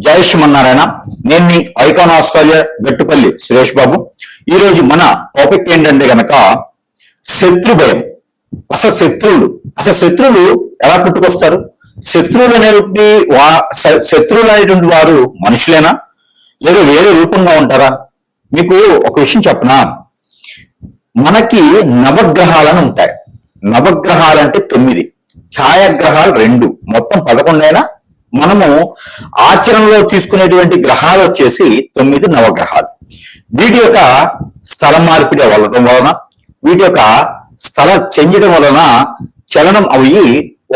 జై శ్రీమన్నారాయణ. నేను మీ icon Australia Gattupalli Suresh Babu. ఈరోజు మన టాపిక్ ఏంటంటే గనక శత్రు భయం. శత్రువులు ఎలా పుట్టుకొస్తారు? శత్రువులు అనేటువంటి వారు మనుషులేనా లేదా వేరే రూపంగా ఉంటారా? మీకు ఒక విషయం చెప్పనా, మనకి నవగ్రహాలను ఉంటాయి. నవగ్రహాలు అంటే 9, ఛాయాగ్రహాలు 2, మొత్తం 11 అయినా మనము ఆచరణలో తీసుకునేటువంటి గ్రహాలు వచ్చేసి 9 నవగ్రహాలు. వీటి యొక్క స్థల మార్పిడి అవ్వడం వలన, వీటి యొక్క స్థల చెందడం వలన చలనం అవి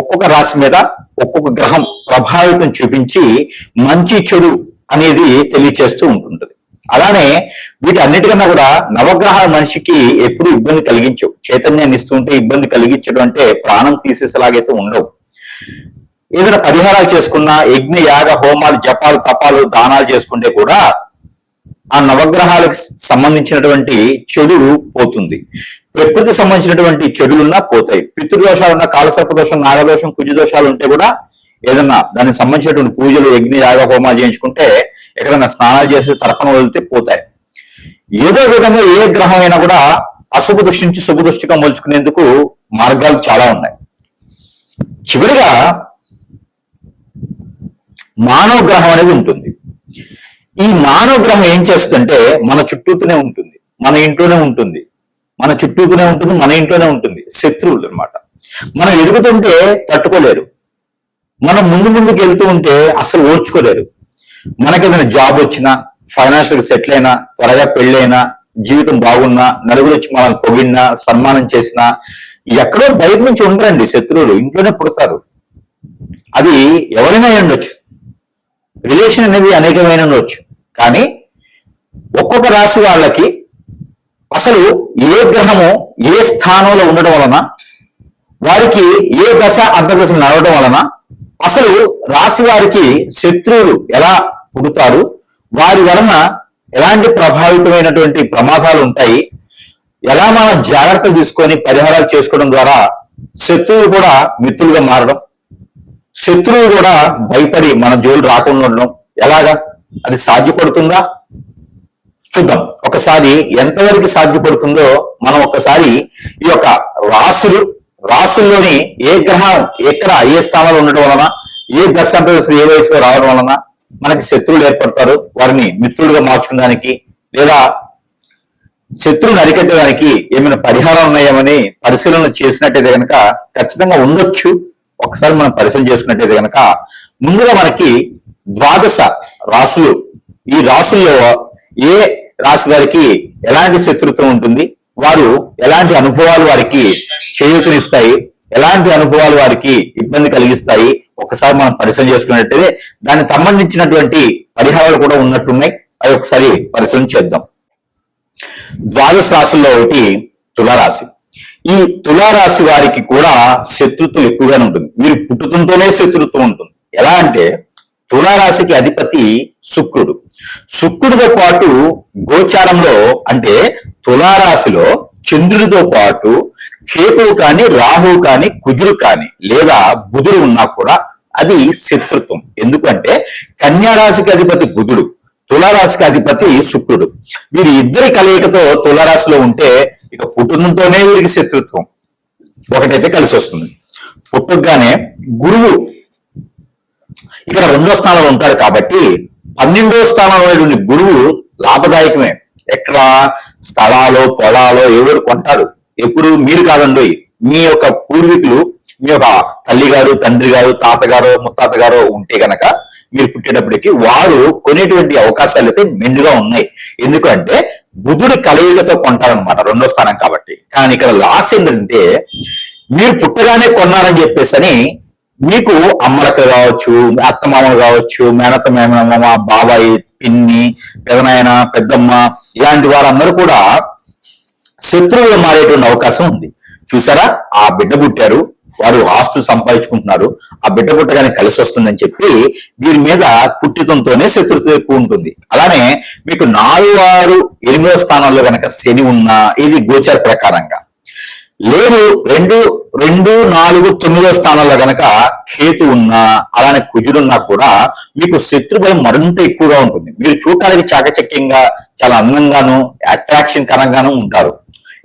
ఒక్కొక్క రాశి మీద ఒక్కొక్క గ్రహం ప్రభావితం చూపించి మంచి చెడు అనేది తెలియచేస్తూ ఉంటుంటుంది. అలానే వీటన్నిటికన్నా కూడా నవగ్రహాల మనిషికి ఎప్పుడు ఇబ్బంది కలిగించవు. చైతన్యాన్ని ఇస్తూ ఉంటే ఇబ్బంది కలిగించడం అంటే ప్రాణం తీసేసేలాగైతే ఉండవు. ఏదైనా పరిహారాలు చేసుకున్నా, యజ్ఞ యాగ హోమాలు జపాలు తపాలు దానాలు చేసుకుంటే కూడా ఆ నవగ్రహాలకు సంబంధించినటువంటి చెడు పోతుంది. ప్రకృతికి సంబంధించినటువంటి చెడులున్నా పోతాయి. పితృదోషాలున్నా, కాలసర్ప దోషం, నాగదోషం, కుజదోషాలు ఉంటే కూడా ఏదన్నా దానికి సంబంధించినటువంటి పూజలు యజ్ఞ యాగ హోమాలు చేయించుకుంటే, ఎక్కడైనా స్నానాలు చేసి తర్పణ వదిలితే పోతాయి. ఏదో విధంగా ఏ గ్రహం అయినా కూడా అశుభ దృష్టి నుంచి శుభ దృష్టిగా మలుచుకునేందుకు మార్గాలు చాలా ఉన్నాయి. చివరిగా మానవ గ్రహం అనేది ఉంటుంది. ఈ మానవ గ్రహం ఏం చేస్తుంటే మన చుట్టూతూనే ఉంటుంది, మన ఇంట్లోనే ఉంటుంది, మన ఇంట్లోనే ఉంటుంది. శత్రువులు అన్నమాట. మనం ఎదుగుతుంటే తట్టుకోలేరు, మనం ముందుకు వెళ్తూ ఉంటే అసలు ఓర్చుకోలేరు. మనకేదైనా జాబ్ వచ్చినా, ఫైనాన్షియల్ సెటిల్ అయినా, త్వరగా పెళ్ళైనా, జీవితం బాగున్నా, నలుగురు వచ్చి మనల్ని పొగిడినా, సన్మానం చేసినా ఎక్కడో బయట నుంచి ఉండరండి శత్రువులు, ఇంట్లోనే పుడతారు. అది ఎవరైనా ఉండొచ్చు, రిలేషన్ అనేది అనేకమైన ఉండొచ్చు. కానీ ఒక్కొక్క రాశి వాళ్ళకి అసలు ఏ గ్రహము ఏ స్థానంలో ఉండడం వలన, వారికి ఏ దశ అంతర్దశ నడవడం వలన అసలు రాశి వారికి శత్రువులు ఎలా పుడతారు, వారి వలన ఎలాంటి ప్రభావితమైనటువంటి ప్రమాదాలు ఉంటాయి, ఎలా మనం జాగ్రత్తలు తీసుకొని పరిహారాలు చేసుకోవడం ద్వారా శత్రువులు కూడా మిత్రులుగా మారడం, శత్రువు కూడా భయపడి మన జోలు రాకుండా ఉండడం ఎలాగా? అది సాధ్యపడుతుందా? చూద్దాం ఒకసారి ఎంతవరకు సాధ్యపడుతుందో. మనం ఒకసారి ఈ యొక్క రాసుల్లోని ఏ గ్రహం ఎక్కడ ఏ స్థానంలో ఉండడం వలన, ఏ దశాంతదశలు ఏ వయసులో రావడం వలన మనకి శత్రువులు ఏర్పడతారు, వారిని మిత్రులుగా మార్చుకోవడానికి లేదా శత్రువుని అరికట్టడానికి ఏమైనా పరిహారం ఉన్నాయేమని పరిశీలన చేసినట్టయితే కనుక ఖచ్చితంగా ఉండొచ్చు. ఒకసారి మనం పరిశీలన చేసుకున్నట్టయితే కనుక ముందుగా మనకి 12 రాసులు, ఈ రాసుల్లో ఏ రాశి వారికి ఎలాంటి శత్రుత్వం ఉంటుంది, వారు ఎలాంటి అనుభవాలు వారికి చేయూతనిస్తాయి, ఎలాంటి అనుభవాలు వారికి ఇబ్బంది కలిగిస్తాయి, ఒకసారి మనం పరిశీలన చేసుకున్నట్టయితే దానికి సంబంధించినటువంటి పరిహారాలు కూడా ఉన్నట్టున్నాయి. అవి ఒకసారి పరిశీలన చేద్దాం. 12 రాశుల్లో ఒకటి తులారాశి. ఈ తులారాశి వారికి కూడా శత్రుత్వం ఎక్కువగానే ఉంటుంది. వీరు పుట్టుతుంటేనే శత్రుత్వం ఉంటుంది. ఎలా అంటే తులారాశికి అధిపతి శుక్రుడు. శుక్రుడితో పాటు గోచారంలో అంటే తులారాశిలో చంద్రుడితో పాటు కేతువు కానీ, రాహువు కానీ, కుజుడు కానీ లేదా బుధుడు ఉన్నా కూడా అది శత్రుత్వం. ఎందుకంటే కన్యారాశికి అధిపతి బుధుడు, తులారాశికి అధిపతి శుక్రుడు. వీరి ఇద్దరి కలయికతో తులారాశిలో ఉంటే ఇక పుట్టుకతోనే వీరికి శత్రుత్వం ఒకటైతే కలిసి వస్తుంది. పుట్టుకగానే గురువు ఇక్కడ 2వ స్థానంలో ఉంటాడు కాబట్టి 12వ స్థానంలో ఉన్నటువంటి గురువు లాభదాయకమే. ఎక్కడ స్థలాలు పొలాలు ఎవరు కొంటారు? ఎప్పుడు మీరు కాదండి, మీ యొక్క పూర్వీకులు, మీ యొక్క తల్లి గారు, తండ్రి గారు, తాతగారు, ముత్తాతగారు ఉంటే గనక మీరు పుట్టేటప్పటికి వారు కొనేటువంటి అవకాశాలు అయితే మెండుగా ఉన్నాయి. ఎందుకంటే బుధుడి కలయికతో కొంటారనమాట, 2వ స్థానం కాబట్టి. కానీ ఇక్కడ లాస్ ఏంటంటే మీరు పుట్టగానే కొన్నారని చెప్పేసి అని మీకు అమ్మలక్క కావచ్చు, అత్తమామలు కావచ్చు, మేనత్త మేనమామ, బాబాయి, పిన్ని, పెదనాయన, పెద్దమ్మ ఇలాంటి వారందరూ కూడా శత్రువులు మారేటువంటి అవకాశం ఉంది. చూసారా, ఆ బిడ్డ పుట్టారు, వారు ఆస్తులు సంపాదించుకుంటున్నారు, ఆ బిడ్డ పుట్టగానే కలిసి వస్తుందని చెప్పి వీరి మీద పుట్టితంతోనే శత్రుత్వం ఎక్కువ ఉంటుంది. అలానే మీకు 4, 6, 8వ స్థానాల్లో కనుక శని ఉన్నా, ఇది గోచార ప్రకారంగా లేదు రెండు రెండు నాలుగు తొమ్మిదో స్థానాల్లో గనక కేతు ఉన్నా అలానే కుజుడున్నా కూడా మీకు శత్రు భయం మరింత ఎక్కువగా ఉంటుంది. మీరు చూడటానికి చాకచక్యంగా చాలా అందంగాను అట్రాక్షన్ కరంగాను ఉంటారు.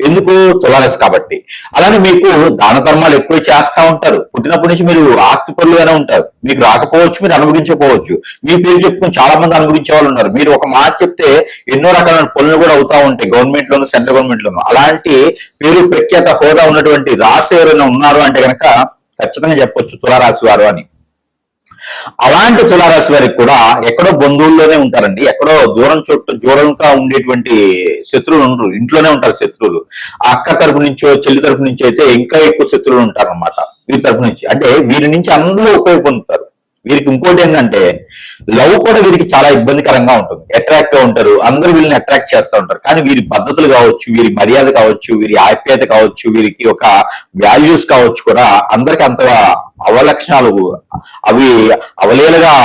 ఎందుకు? తులారాశి కాబట్టి. అలానే మీకు దాన ధర్మాలు ఎక్కువ చేస్తా ఉంటారు. పుట్టినప్పటి నుంచి మీరు ఆస్తి పరులుగానే ఉంటారు. మీకు రాకపోవచ్చు, మీరు అనుభవించకపోవచ్చు. మీ పేరు చెప్పుకొని చాలా మంది అనుభవించే వాళ్ళు ఉన్నారు. మీరు ఒక మాట చెప్తే ఎన్నో రకాలైన పనులు కూడా అవుతా ఉంటాయి గవర్నమెంట్ లోను, సెంట్రల్ గవర్నమెంట్ లోను. అలాంటి పేరు ప్రఖ్యాత హోదా ఉన్నటువంటి రాశి ఎవరైనా ఉన్నారు అంటే కనుక ఖచ్చితంగా చెప్పొచ్చు తులారాశి వారు అని. అలాంటి తులారాశి వారికి కూడా ఎక్కడో బంధువుల్లోనే ఉంటారండి. ఎక్కడో దూరంగా ఉండేటువంటి శత్రువులు ఉండరు, ఇంట్లోనే ఉంటారు శత్రువులు. ఆ అక్క తరపు నుంచో చెల్లి తరపు నుంచి అయితే ఇంకా ఎక్కువ శత్రువులు ఉంటారు అనమాట వీరి తరపు నుంచి. అంటే వీరి నుంచి అందరూ ఉపయోగ పొందుతారు. వీరికి ఇంకోటి ఏంటంటే లవ్ కూడా వీరికి చాలా ఇబ్బందికరంగా ఉంటుంది. అట్రాక్ట్ గా ఉంటారు, అందరూ వీళ్ళని అట్రాక్ట్ చేస్తూ ఉంటారు. కానీ వీరి పద్ధతులు కావచ్చు, వీరి మర్యాద కావచ్చు, వీరి ఆప్యాయత కావచ్చు, వీరికి ఒక వాల్యూస్ కావచ్చు కూడా అందరికి అంత అవలక్షణాలు అవి అవలేలుగా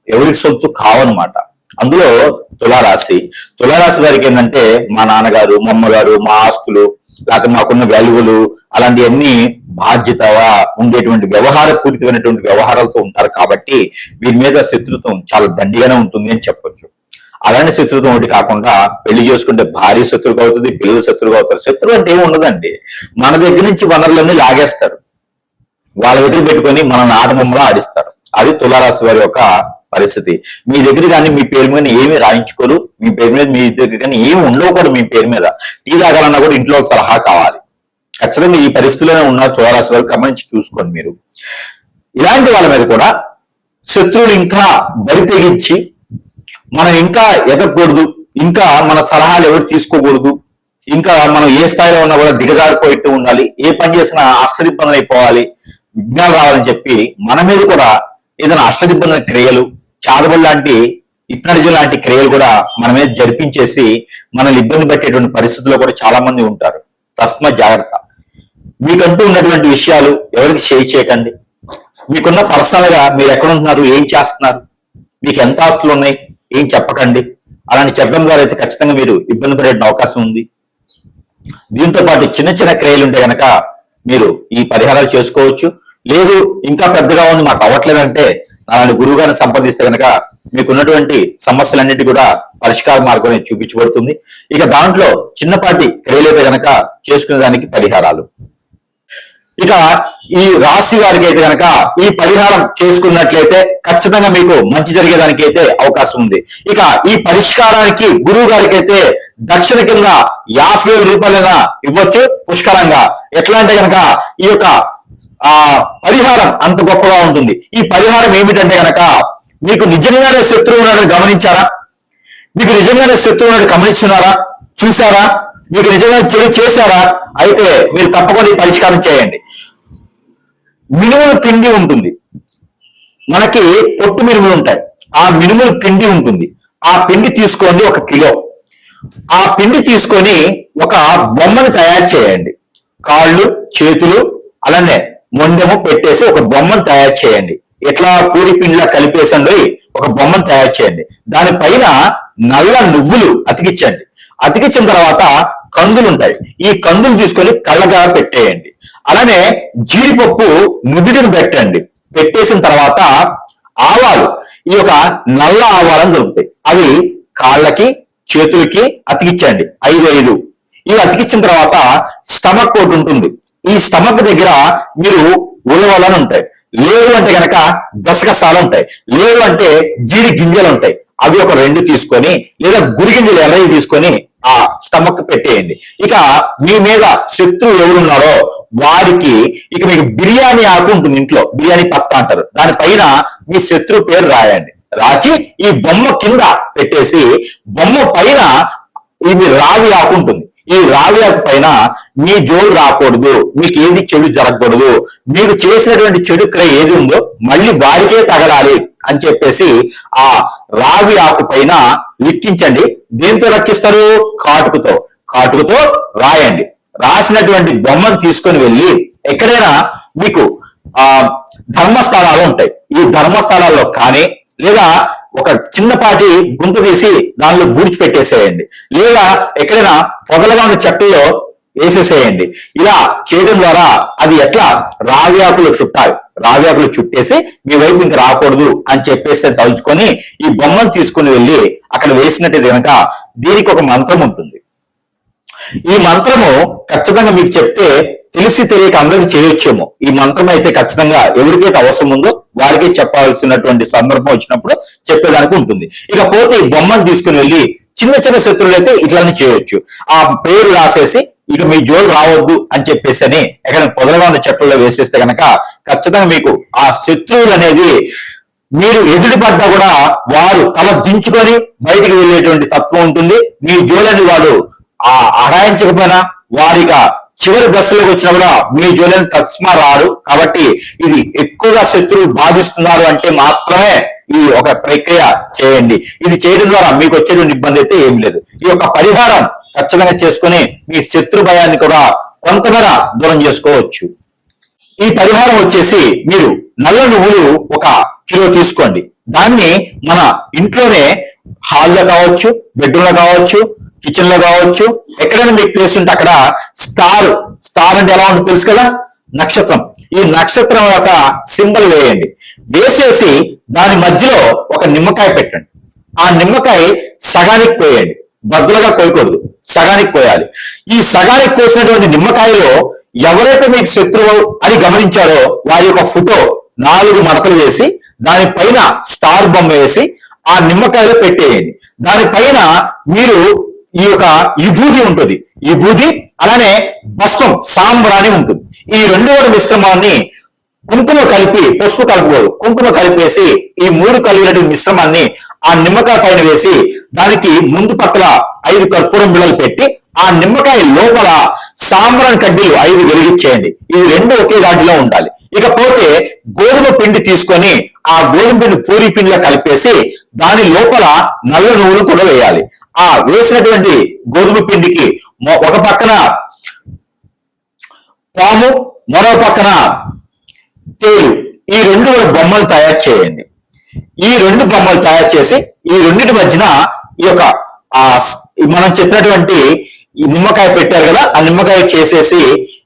ఎవరికి సొత్తు కావన్నమాట. అందులో తులారాశి వారికి ఏంటంటే మా నాన్నగారు, మా అమ్మగారు, మా ఆస్తులు, లేకపోతే మాకున్న వాల్యూలు అలాంటివన్నీ బాధ్యతగా ఉండేటువంటి వ్యవహార పూరితమైనటువంటి వ్యవహారాలతో ఉంటారు. కాబట్టి వీరి మీద శత్రుత్వం చాలా దండిగానే ఉంటుంది అని చెప్పొచ్చు. అలాంటి శత్రుత్వం ఒకటి కాకుండా పెళ్లి చేసుకుంటే భార్య శత్రువుగా అవుతుంది, పిల్లలు శత్రువుగా అవుతారు. శత్రువు అంటే ఏమి ఉండదండి, మన దగ్గర నుంచి వనరులన్నీ లాగేస్తారు. వాళ్ళ దగ్గర పెట్టుకొని మన నాటబొమ్మలా ఆడిస్తారు. అది తులారాశి వారి యొక్క పరిస్థితి. మీ దగ్గర కానీ మీ పేరు మీద ఏమి రాయించుకోరు, మీ పేరు మీద మీ దగ్గర కానీ ఏమి ఉండవు కూడా. మీ పేరు మీద టీ తాగాలన్నా కూడా ఇంట్లో ఒక సలహా కావాలి. ఖచ్చితంగా ఈ పరిస్థితిలోనే ఉన్న తులారాశి వారికి గమనించి చూసుకోండి మీరు. ఇలాంటి వాళ్ళ మీద కూడా శత్రువులు ఇంకా బరి తెగించి మనం ఇంకా ఎదగకూడదు, ఇంకా మన సలహాలు ఎవరు తీసుకోకూడదు, ఇంకా మనం ఏ స్థాయిలో ఉన్నా కూడా దిగజారిపోతూ ఉండాలి, ఏ పని చేసినా అష్టదిబ్బంది అయిపోవాలి, విజ్ఞానం రావాలని చెప్పి మన మీద కూడా ఏదైనా అష్టదిబ్బంది క్రియలు, చాదబడి లాంటి ఇప్నడిజం లాంటి క్రియలు కూడా మన మీద జరిపించేసి మనల్ని ఇబ్బంది పెట్టేటువంటి పరిస్థితుల్లో కూడా చాలా మంది ఉంటారు. తస్మాత్ జాగ్రత్త. మీకంటూ ఉన్నటువంటి విషయాలు ఎవరికి షేర్ చేయకండి. మీకున్న పర్సనల్ గా మీరు ఎక్కడ ఉంటున్నారు, ఏం చేస్తున్నారు, మీకు ఎంత ఆస్తులు ఉన్నాయి, ఏం చెప్పకండి. అలాంటి చెప్పడం ద్వారా అయితే ఖచ్చితంగా మీరు ఇబ్బంది పడే అవకాశం ఉంది. దీంతో పాటు చిన్న చిన్న క్రియలు ఉంటే కనుక మీరు ఈ పరిహారాలు చేసుకోవచ్చు. లేదు ఇంకా పెద్దగా ఉంది మాకు అవ్వట్లేదంటే అలాంటి గురువు గారిని సంప్రదిస్తే కనుక మీకున్నటువంటి సమస్యలన్నిటి కూడా పరిష్కార మార్గం చూపించబడుతుంది. ఇక దాంట్లో చిన్నపాటి క్రియలైతే కనుక చేసుకునే దానికి పరిహారాలు. ఇక ఈ రాశి వారికి అయితే కనుక ఈ పరిహారం చేసుకున్నట్లయితే ఖచ్చితంగా మీకు మంచి జరిగేదానికి అయితే అవకాశం ఉంది. ఇక ఈ పరిష్కారానికి గురువు గారికి అయితే దక్షిణ కింద 50,000 రూపాయలైనా ఇవ్వచ్చు పుష్కలంగా. ఎట్లా అంటే కనుక ఈ యొక్క పరిహారం అంత గొప్పగా ఉంటుంది. ఈ పరిహారం ఏమిటంటే కనుక మీకు నిజంగానే శత్రువు ఉన్నాడని గమనించారా? మీకు నిజంగానే శత్రువు ఉన్నాడు గమనిస్తున్నారా, చూసారా? మీకు నిజంగా చెడు చేశారా? అయితే మీరు తప్పకుండా ఈ పరిష్కారం చేయండి. మినుముల పిండి ఉంటుంది, మనకి పొట్టు మినుములు ఉంటాయి, ఆ మినుముల పిండి ఉంటుంది. ఆ పిండి తీసుకోండి 1 కిలో. ఆ పిండి తీసుకొని ఒక బొమ్మను తయారు చేయండి. కాళ్ళు, చేతులు అలానే మొండెము పెట్టేసి ఒక బొమ్మను తయారు చేయండి. ఇట్లా పూరి పిండిలా కలిపేసండి ఒక బొమ్మను తయారు చేయండి. దానిపైన నల్ల నువ్వులు అతికించండి. అతికించిన తర్వాత కందులు ఉంటాయి, ఈ కందులు తీసుకొని కళ్ళగా పెట్టేయండి. అలానే జీడిపప్పు నుదుటిని పెట్టండి. పెట్టేసిన తర్వాత ఆవాలు, ఈ యొక్క నల్ల ఆవాలను దొరుకుతాయి, అవి కాళ్ళకి చేతులకి అతికించండి 5 ఇవి అతికించిన తర్వాత స్టమక్ ఒకటి ఉంటుంది. ఈ స్టమక్ దగ్గర మీరు ఉలవలని ఉంటాయి, లేదు అంటే కనుక గసగసాలు ఉంటాయి, లేదు అంటే జీడి గింజలు ఉంటాయి, అవి ఒక 2 తీసుకొని లేదా గురి గింజలు ఎర్రవి తీసుకొని ఆ స్టమక్ పెట్టేయండి. ఇక మీ మీద శత్రువు ఎవరున్నారో వారికి ఇక మీకు బిర్యానీ ఆకు ఉంటుంది ఇంట్లో, బిర్యానీ పత్తా అంటారు, దానిపైన మీ శత్రువు పేరు రాయండి. రాచి ఈ బొమ్మ కింద పెట్టేసి బొమ్మ పైన ఇది రావి ఆకు ఉంటుంది. ఈ రావి ఆకు పైన మీ జోలు రాకూడదు, మీకు ఏది చెడు జరగకూడదు, మీకు చేసినటువంటి చెడు క్రియ ఏది ఉందో మళ్ళీ వారికే తగలాలి అని చెప్పేసి ఆ రావి ఆకు పైన లిక్కించండి. దేంతో లెక్కిస్తారు? కాటుకుతో రాయండి. రాసినటువంటి బొమ్మను తీసుకొని వెళ్ళి ఎక్కడైనా మీకు ధర్మస్థలాలు ఉంటాయి, ఈ ధర్మస్థలాల్లో కానీ లేదా ఒక చిన్నపాటి గుంత తీసి దానిలో బూడ్చి పెట్టేసేయండి. లేదా ఎక్కడైనా పొదలగా ఉన్న చెట్టులో వేసేసేయండి. ఇలా చేయడం ద్వారా అది ఎట్లా రావి ఆకులు చుట్టాలి, రావి ఆకులు చుట్టేసి మీ వైపు ఇంక రాకూడదు అని చెప్పేసి తలుచుకొని ఈ బొమ్మను తీసుకుని వెళ్ళి అక్కడ వేసినట్టు కనుక దీనికి ఒక మంత్రం ఉంటుంది. ఈ మంత్రము ఖచ్చితంగా మీకు చెప్తే తెలిసి తెలియక అందరికి చేయొచ్చేమో. ఈ మంత్రం అయితే ఖచ్చితంగా ఎవరికైతే అవసరం ఉందో వారికి చెప్పాల్సినటువంటి సందర్భం వచ్చినప్పుడు చెప్పేదానికి ఉంటుంది. ఇకపోతే ఈ బొమ్మను తీసుకుని వెళ్ళి చిన్న చిన్న శత్రువులు అయితే ఇట్లానే చేయొచ్చు. ఆ పేరు రాసేసి ఇక మీ జోలు రావద్దు అని చెప్పేసి అని ఎక్కడ పొదలుగా ఉన్న చెట్లలో వేసేస్తే కనుక ఖచ్చితంగా మీకు ఆ శత్రువులు అనేది మీరు ఎదురుపడ్డా కూడా వారు తల దించుకొని బయటికి వెళ్ళేటువంటి తత్వం ఉంటుంది. మీ జోలని వాడు అరాయించకపోయినా వారిగా చివరి దశలోకి వచ్చినా కూడా మీ జోలిని తస్మా రారు. కాబట్టి ఇది ఎక్కువగా శత్రువులు బాధిస్తున్నారు అంటే మాత్రమే ఈ ఒక ప్రక్రియ చేయండి. ఇది చేయడం ద్వారా మీకు వచ్చేటువంటి ఇబ్బంది అయితే ఏం లేదు. ఈ యొక్క పరిహారం ఖచ్చితంగా చేసుకుని మీ శత్రు భయాన్ని కూడా కొంతమేర దూరం చేసుకోవచ్చు. ఈ పరిహారం వచ్చేసి మీరు నల్ల నువ్వులు 1 కిలో తీసుకోండి. దాన్ని మన ఇంట్లోనే హాల్లో కావచ్చు, బెడ్రూమ్ లో కావచ్చు, కిచెన్ లో కావచ్చు, ఎక్కడైనా మీకు ప్లేస్ ఉంటే అక్కడ స్టార్ అంటే ఎలా ఉంటుంది తెలుసు కదా, నక్షత్రం. ఈ నక్షత్రం యొక్క సింబల్ వేయండి. వేసేసి దాని మధ్యలో ఒక నిమ్మకాయ పెట్టండి. ఆ నిమ్మకాయ సగానికి కోయండి, బద్దలుగా కోయకూడదు, సగానికి కోయాలి. ఈ సగానికి కోసినటువంటి నిమ్మకాయలో ఎవరైతే మీకు శత్రువు అని గమనించారో వారి యొక్క ఫోటో 4 మడతలు వేసి దానిపైన స్టార్ బొమ్మ వేసి ఆ నిమ్మకాయలో పెట్టేయండి. దానిపైన మీరు ఈ యొక్క విభూది ఉంటుంది, విభూది అలానే భస్మం సాంబ్రాణి ఉంటుంది. ఈ 2 మిశ్రమాన్ని కుంకుమ కలిపి, పసుపు కలపకూడదు, కుంకుమ కలిపేసి ఈ 3 కలిగినటువంటి మిశ్రమాన్ని ఆ నిమ్మకాయ పైన వేసి దానికి ముందు పక్కల 5 కర్పూరం బిళ్ళలు పెట్టి ఆ నిమ్మకాయ లోపల సాంబ్రాన్ కడ్డీలు 5 వెలిగించేయండి. ఇవి 2 ఒకే దాంట్లో ఉండాలి. ఇకపోతే గోధుమ పిండి తీసుకొని ఆ గోధుమ పిండి పూరి పిండిలో కలిపేసి దాని లోపల నల్ల నువ్వులు కూడా వేయాలి. ఆ వేసినటువంటి గోధుమ పిండికి ఒక పక్కన పాము, మరో పక్కన తేలు, ఈ 2 బొమ్మలు తయారు చేయండి. ఈ 2 బొమ్మలు తయారు చేసి ఈ రెండింటి మధ్యన ఈ యొక్క మనం చెప్పినటువంటి ఈ నిమ్మకాయ పెట్టారు కదా, ఆ నిమ్మకాయ చేసేసి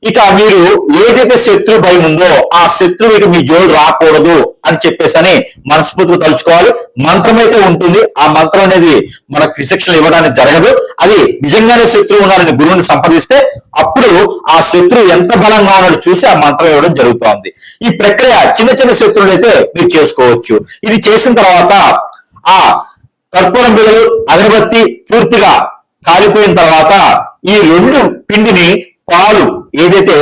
ఇక మీరు ఏదైతే శత్రు భయం ఉందో ఆ శత్రువుకి మీ జోలు రాకూడదు అని చెప్పేసి అని మనస్ఫూర్తిగా తలుచుకోవాలి. మంత్రం అయితే ఉంటుంది. ఆ మంత్రం అనేది మనకు శిక్షణ ఇవ్వడానికి జరగదు. అది నిజంగానే శత్రువు ఉన్నారని గురువుని సంప్రదిస్తే అప్పుడు ఆ శత్రువు ఎంత బలంగా ఉన్నాడో చూసి ఆ మంత్రం ఇవ్వడం జరుగుతోంది. ఈ ప్రక్రియ చిన్న చిన్న శత్రువులు అయితే మీరు చేసుకోవచ్చు. ఇది చేసిన తర్వాత ఆ కర్పూరం బిళ్ళలు, అగరబత్తి పూర్తిగా కాలిపోయిన తర్వాత ఈ 2 పిండిని పాలు, ఏదైతే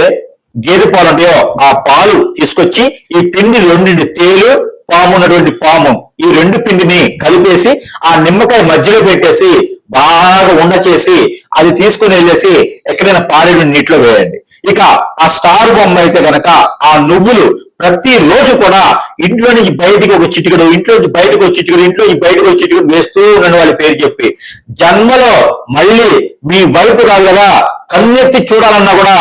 గేదె పాలు ఉంటాయో ఆ పాలు తీసుకొచ్చి ఈ పిండి 2 తేలు, పాము ఉన్నటువంటి పాము, ఈ 2 పిండిని కలిపేసి ఆ నిమ్మకాయ మధ్యలో పెట్టేసి బాగా ఉండచేసి అది తీసుకుని వెళ్ళేసి ఎక్కడైనా పారేడు నీటిలో వేయండి. ఇక ఆ స్టార్ బొమ్మ అయితే గనక ఆ నువ్వులు ప్రతి రోజు కూడా ఇంట్లో నుంచి బయటికి ఒక చిటికడు, ఇంట్లో నుంచి బయటకు వచ్చి చిటికడు, ఇంట్లో నుంచి బయటకు వచ్చి చిటికడు వేస్తూ ఉండండి వాళ్ళ పేరు చెప్పి. జన్మలో మళ్ళీ మీ వైపు కాదు కదా, కన్నెత్తి చూడాలన్నా కూడా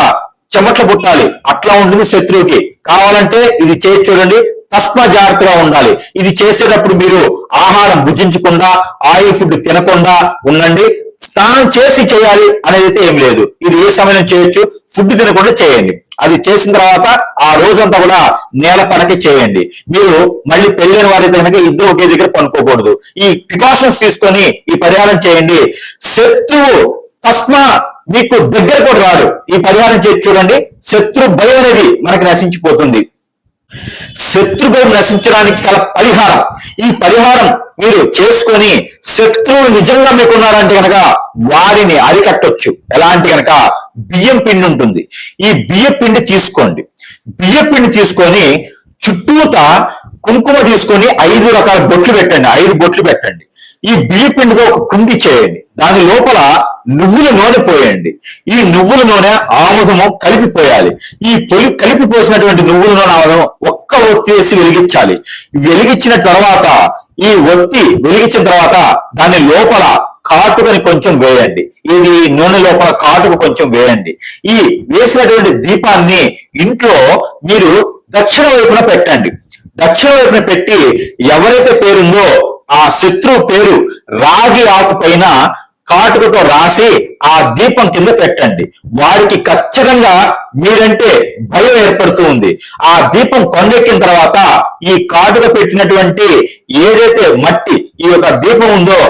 చెమట్లు పుట్టాలి, అట్లా ఉంటుంది శత్రువుకి. కావాలంటే ఇది చేసి చూడండి, తస్మా జాగ్రత్తగా ఉండాలి. ఇది చేసేటప్పుడు మీరు ఆహారం భుజించకుండా, ఆయిల్ ఫుడ్ తినకుండా ఉండండి. స్నానం చేసి చేయాలి అనేది అయితే ఏం లేదు. ఇది ఏ సమయం చేయొచ్చు, ఫుడ్ తినకుండా చేయండి. అది చేసిన తర్వాత ఆ రోజంతా కూడా నేల పడక చేయండి. మీరు మళ్ళీ పెళ్ళైన వారైతే కనుక ఇద్దరు ఒకే దగ్గర పనుకోకూడదు. ఈ ప్రికాషన్స్ తీసుకొని ఈ పరిహారం చేయండి. శత్రువు తస్మా మీకు దగ్గర కూడా రాడు. ఈ పరిహారం చేసి చూడండి, శత్రు భయం అనేది మనకి నశించిపోతుంది. శత్రు భయం నశించడానికి గల పరిహారం, ఈ పరిహారం మీరు చేసుకొని శత్రువులు నిజంగా మీకున్నారంటే కనుక వారిని అరికట్టొచ్చు. ఎలాంటి కనుక బియ్యం పిండి ఉంటుంది, ఈ బియ్యం పిండి తీసుకోండి. బియ్యం పిండి తీసుకొని చుట్టూత కుంకుమ తీసుకొని 5 రకాల బొట్లు పెట్టండి, 5 బొట్లు పెట్టండి. ఈ బియ్య పిండితో ఒక కుండి చేయండి. దాని లోపల నువ్వుల నూనె పోయండి. ఈ నువ్వుల నూనె ఆముదము కలిపిపోయాలి. ఈ కలిపిపోసినటువంటి నువ్వుల నూనె ఆముదము ఒక్క ఒత్తి వేసి వెలిగించాలి. వెలిగించిన తర్వాత ఈ ఒత్తి వెలిగించిన తర్వాత దాని లోపల కాటుకని కొంచెం వేయండి. ఇది నూనె లోపల కాటుకు కొంచెం వేయండి. ఈ వేసినటువంటి దీపాన్ని ఇంట్లో మీరు దక్షిణ వైపున పెట్టండి. దక్షిణ వైపున పెట్టి ఎవరైతే పేరుందో ఆ శత్రువు పేరు రాగి ఆకు పైన కాటుకతో రాసి ఆ దీపం కింద పెట్టండి. వారికి ఖచ్చితంగా మీరంటే భయం ఏర్పడుతూ ఉంది. ఆ దీపం కొండెక్కిన తర్వాత ఈ కాటుక పెట్టినటువంటి ఏదైతే మట్టి ఈ యొక్క దీపం ఉందో,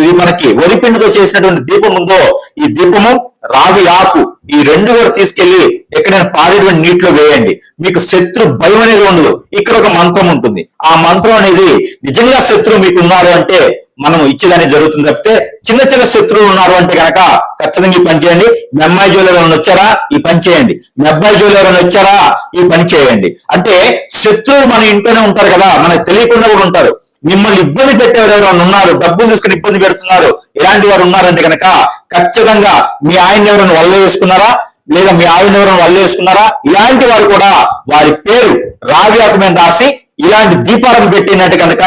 ఇది మనకి వరిపిండితో చేసినటువంటి దీపం ఉందో, ఈ దీపము రావి ఆకు ఈ రెండు కూడా తీసుకెళ్లి ఎక్కడైనా పారేటువంటి నీటిలో వేయండి. మీకు శత్రు భయం అనేది ఉండదు. ఇక్కడ ఒక మంత్రం ఉంటుంది. ఆ మంత్రం అనేది నిజంగా శత్రువు మీకు ఉన్నారు అంటే మనం ఇచ్చేదాన్ని జరుగుతుంది తప్పితే చిన్న చిన్న శత్రువులు ఉన్నారు అంటే కనుక ఖచ్చితంగా ఈ పని చేయండి. మీ అమ్మాయి జోలు ఎవరైనా వచ్చారా, ఈ పని చేయండి. మీ అబ్బాయి జోలు ఎవరైనా వచ్చారా, ఈ పని చేయండి. అంటే శత్రువులు మన ఇంట్లోనే ఉంటారు కదా, మనకు తెలియకుండా కూడా ఉంటారు. మిమ్మల్ని ఇబ్బంది పెట్టేవారు ఎవరైనా ఉన్నారు, డబ్బులు తీసుకుని ఇబ్బంది పెడుతున్నారు, ఇలాంటి వారు ఉన్నారంటే కనుక ఖచ్చితంగా మీ ఆయన ఎవరైనా వల్ల వేసుకున్నారా, లేదా మీ ఆవిడ ఎవరైనా వల్ల వేసుకున్నారా, ఇలాంటి వారు కూడా వారి పేరు రావి ఆకు మీద రాసి ఇలాంటి దీపాలను పెట్టినట్టు కనుక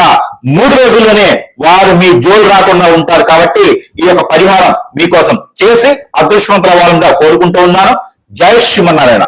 3 రోజుల్లోనే వారు మీ జోలు రాకుండా ఉంటారు. కాబట్టి ఈ యొక్క పరిహారం మీకోసం చేసి అదృష్టవంతుల వాళ్ళంగా కోరుకుంటూ ఉన్నాను. జై శ్రీమన్నారాయణ.